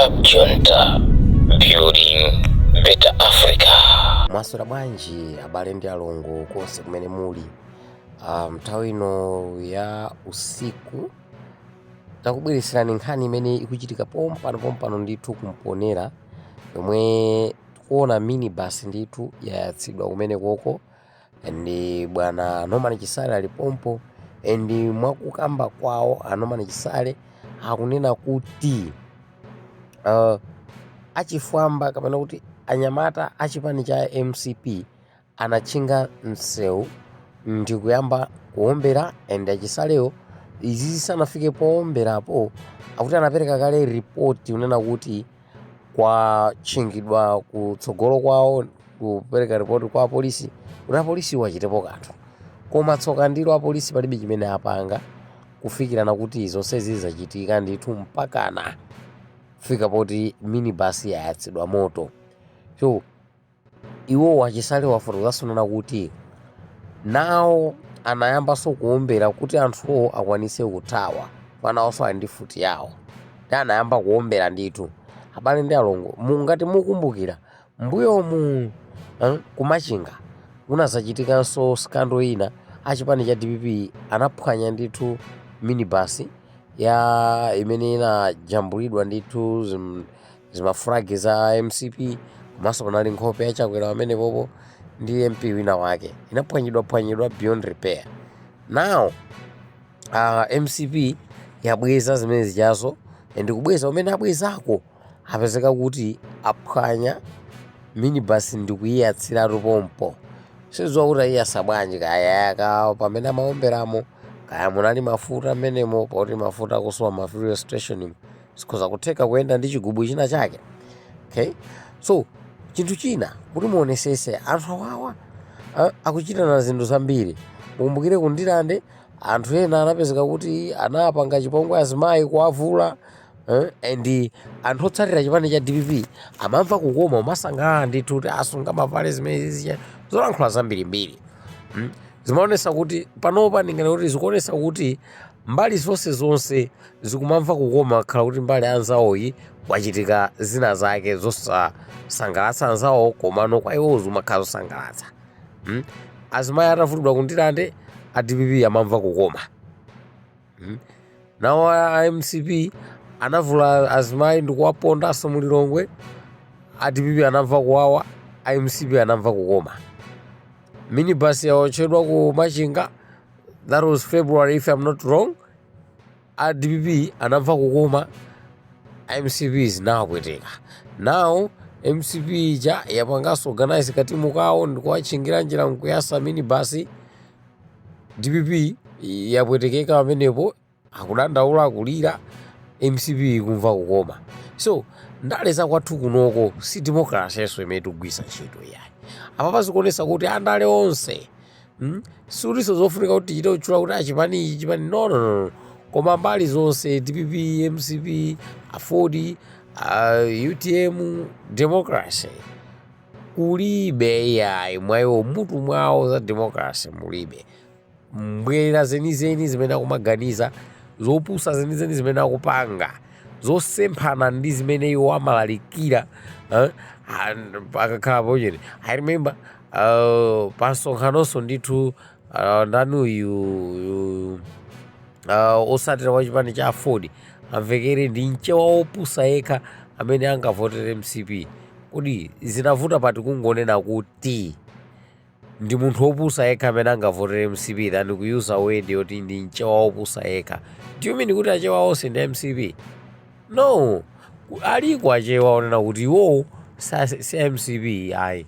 Stop Junta, building better Africa. Mwaswera bwanji abale ndi alongo konse kumene muli. Nthawi ino ya usiku takubweretserani nkhani imene ikuchitika pompano ndithu kumponera, yomwe tikuona minibus ndithu yayatsidwa kumene koko ndi bwana Norman Chisale alipompo. Ndi mwakukamba kwawo Norman Chisale akunena kuti achifwamba kapena kuti anyamata achipani cha MCP anachinga msewu ndi kuyamba kuombera, and Chisaleyo izi zisanafike poomberapo akuti anapereka kale report unena kuti kwachingidwa kutsogolo kwawo kupereka report kwa polisi kuti apolisi wachitepo kanthu, koma tsoka ndilo apolisi palibe chimene apanga kufikirana kuti zonse zizachitika ndithu mpakana kufika poti minibus yayatsidwa moto. So iwo Chisale wafotokozanso kuti nawo anayambanso kuombera kuti anthuwo akwanise kuthawa, panawonso ali ndi futi yawo ndi anayamba kuombera ndithu. Abale ndi alongo, ngati mukumbukira mbuyomu kumachinga kunazachitikanso skando ina, achipani cha DPP anaphwanya ndithu minibus ya imene inajambulidwa ndithu zimafuragi za MCP, komanso kunali nkhope ya Chakwera amene popo ndi MP wina wake, inaphwanyidwa beyond repair. Now MCP yabweza zimene zichazo, ndi kubweza umene abwezako apezeka kuti aphwanya minibus ndi kuyiyatsiratu pompo. Sizowa kuti ayiyasa bwanji kaya pamene amaomberamo kaya munali mafuta amenemo, poti mafuta akusowa ma fuel station sikhoza kutheka kuyenda ndi chigubu china chake. Okay, so chinthu china kuti muonesese anthu awawa akuchita na zinthu zambiri. Mukumbukire kundilande anthu ena anapezeka kuti anapanga chipongwe azimayi kuavula, and anthu otsatira chipani cha DPP amamva kukoma umasangalala ndithu kuti asunga mavale zimene zicha zolankhula zambirimbiri. Zimaonesa kuti panopa ndingati kuti zikuonesa kuti mbali zonse zikumamva kukoma, khala kuti mbali anzawoyi wachitika zina zake zosasangalatsa anzawo, komano kwa iwozo makhala zosangalatsa. Azimayi atavulidwa kundilande a DPP amamva kukoma. Nawo a MCP anavula azimayi ndikuwapondanso mulilongwe, a DPP anamva kuwawa, a MCP anamva kukoma. Minibus yaotchedwa ku Machinga, that was February if I'm not wrong, a DPP anamva kukoma, MCP zinawapweteka. Now MCP yapanganso organize katimu kawo ndikuwachingira njira nkuyasa minibus. DPP yapwetekeka pamenepo akudandaula akulira, MCP kumva kukoma. So ndale za kwathu kunoko si democracy yeso imene tikugwisa ntchito yayi. Apa zikuonesa kuti andale onse suliso zofunika kuti tichite utchula kuti achipani no, koma mbali zonse DPP, MCP, Afodi, UTM, democracy kulibe yayi mwayo mutu mwawo za democracy mulibe. Mbwera zenizeni zimene akumaganiza, zopusa zenizeni zimene akupanga, zosemphana ndi zimene iwo amalalikira akakhala pochete. I remember pasonkhanoso ndithu ndani uyu osatira wa chipani cha Afodi amvekere ndi mchewa opusa yekha amene angavotere MCP. Kodi zinavuta pati kungonena kuti ndi munthu opusa yekha amene angavotere MCP than kuyuza word yoti ndi mchewa opusa yekha. Do you mean kuti achewa onse ndi MCP? No, aliko achewa onena kuti iwo si MCP ayi,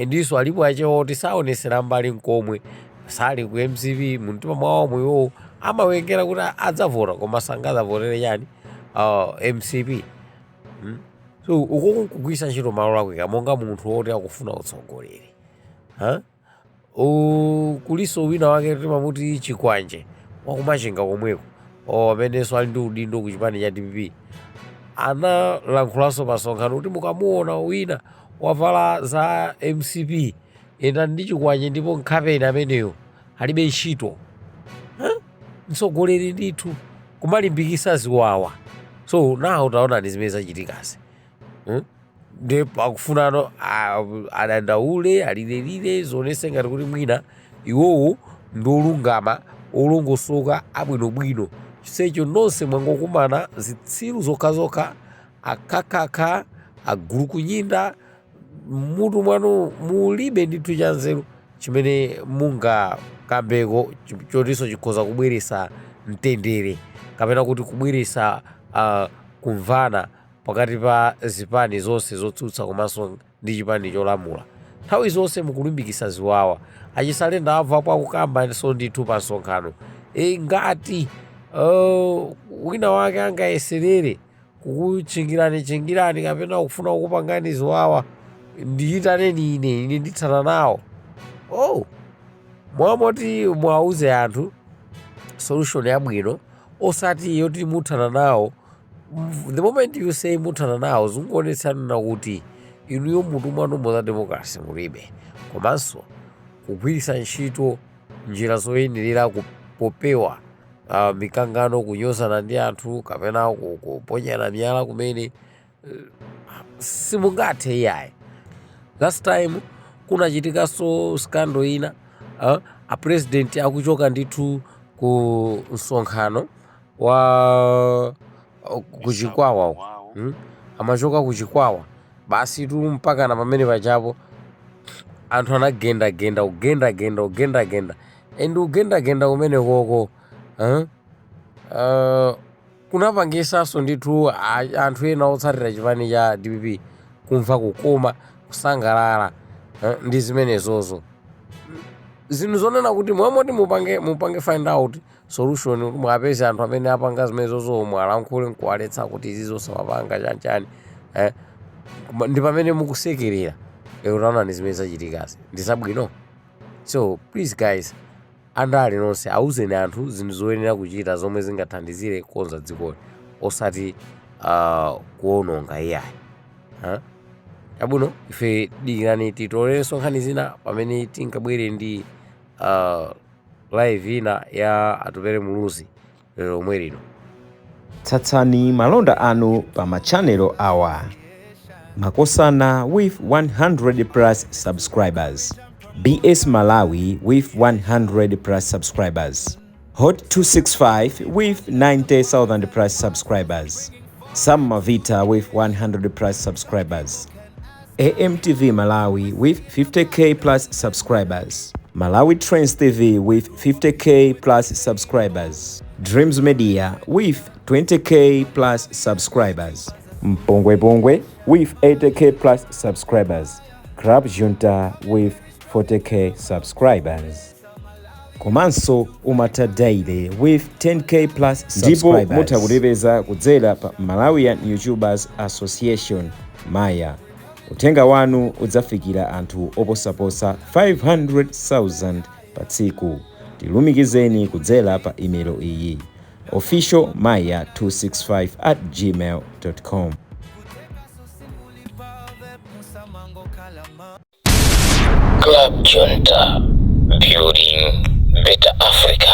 ndiso alipo achewa oti saonesera mbali nkomwe, sali ku MCP mumtima mwawo iwo amawengera kuti adzavota koma sangadzavotere chani MCP. So uko kugwisa ntchito malo akwika monga munthu oti akufuna utsogoleri. Kuliso wina wake timamuti Chikwanje wakumachinga komweko amenenso ali ndi udindo ku chipani cha DPP analankhulanso pasonkhano kuti mukamuona wina wavala za MCP ena ndi Chikwanje ndipo nkhapeni ameneyo alibe ntchito, mtsogoleri ndithu kumalimbikisa ziwawa. So nawo taona ndi zimene zachitikazi. Ndi pakufunano adandaule alilelire zionese ngati kuti mwina iwowo ndi olungama olongosoka abwinobwino. Chisecho nonse mwangokumana zitsiru zokhazokha akhakha agulu kunyinda mutu mwanu mulibe ndithu cha nzeru chimene mungakambeko chotinso chikhoza kubweresa mtendere kapena kuti kubweresa kumvana pakati pa zipani zonse zotsutsa komanso ndi chipani cholamula. Nthawi zonse mukulimbikisa ziwawa achisalenda abvapo akukambanso ndithu pa nsonkhano ngati wina wake angayeserere kukuchingirani kapena kufuna kukupangani ziwawa ndiyitaneni ine nditsana nawo. Mwamoti mwauze anthu solution yabwino osati yoti muthana nawo. The moment you say muthana nawo zikuonetsana kuti inuyo mutu mwanu mwa democracy mulibe, komanso kugwiritsa ntchito njira zoyenerera kupopewa mikangano, kunyozana ndi anthu kapena kuponyana miyala kumene simungathe iyayi. Last time kunachitikanso scandal ina a president akuchoka ndithu ku msonkhano wa kuchikwawa amachoka kuchikwawa basi tu mpaka na pamene pachapo anthu anagendagenda and ugendagenda kumene koko kunapangisanso ndithu anthu ena otsatira chipani cha DPP kumva kukoma kusangalala ndi zimenezozo. Zinthu zonena kuti mwamoti mupange find out solution kuti mwapeze anthu amene apanga zimenezozo mwalankhule nkuwaletsa kuti izizo samapanga chani ndi pamene mukusekerera utaona ndi zimene zachitikazi ndi zabwino. So please guys, andale nonse auzeni anthu zinthu zoyenera kuchita zomwe zingathandizire kukonza dzikoli osati kuononga iyayi. Chabwino ife dikirani titolenso nkhani zina pamene tinkabwere ndi live ina ya atupere muluzi lero lomwe lino. Tsatsani malonda anu pa machanelo awa. Makosana with 100 plus subscribers. BS Malawi with 100 plus subscribers. Hot 265 with 90,000 plus subscribers. Sam Mavita with 100 plus subscribers. AMTV Malawi with 50k plus subscribers. Malawi Trends TV with 50k plus subscribers. Dreams Media with 20k plus subscribers. Mpongwe with 80k plus subscribers. Crab Junta with 40k subscribers. Komanso Umata Daily with 10k plus subscribers. Ndipo mutakulipeza kudzera pa Malawian YouTubers Association Maya. Utenga wanu udzafikira anthu oposaposa 500,000 pa tsiku. Tilumikizeni kudzera pa email iyi officialmaya265@gmail.com. Club Junta, building better Africa.